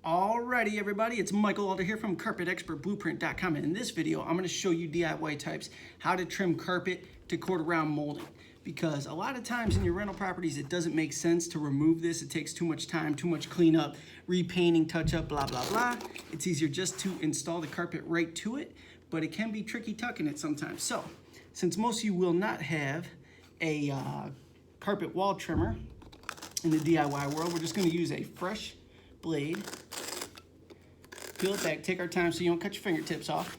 Alrighty everybody, it's Michael Alder here from CarpetExpertBlueprint.com, and in this video I'm going to show you DIY types how to trim carpet to quarter round molding, because a lot of times in your rental properties it doesn't make sense to remove this. It takes too much time, too much cleanup, repainting, touch up, blah blah blah. It's easier just to install the carpet right to it, but it can be tricky tucking it sometimes. So since most of you will not have a carpet wall trimmer in the DIY world, we're just going to use a fresh blade, peel it back, take our time so you don't cut your fingertips off.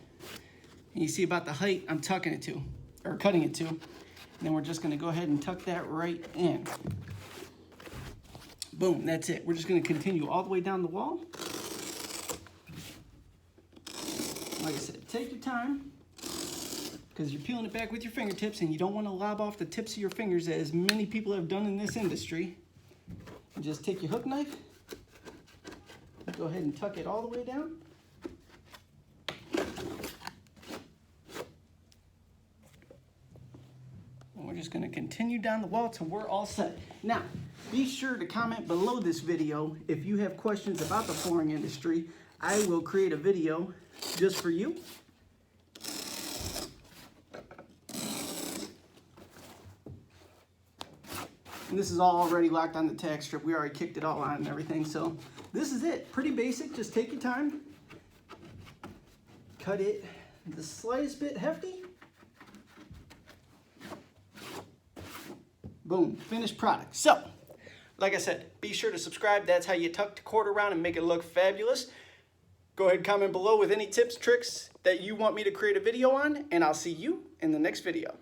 And you see about the height I'm tucking it to, or cutting it to. And then we're just gonna go ahead and tuck that right in. Boom, that's it. We're just gonna continue all the way down the wall. Like I said, take your time, because you're peeling it back with your fingertips and you don't want to lob off the tips of your fingers as many people have done in this industry. And just take your hook knife, go ahead and tuck it all the way down. And we're just going to continue down the wall till we're all set. Now, be sure to comment below this video if you have questions about the flooring industry. I will create a video just for you. And this is all already locked on the tack strip. We already kicked it all on and everything, so this is it. Pretty basic. Just take your time. Cut it the slightest bit hefty. Boom. Finished product. So, like I said, be sure to subscribe. That's how you tuck the quarter round and make it look fabulous. Go ahead and comment below with any tips, tricks that you want me to create a video on, and I'll see you in the next video.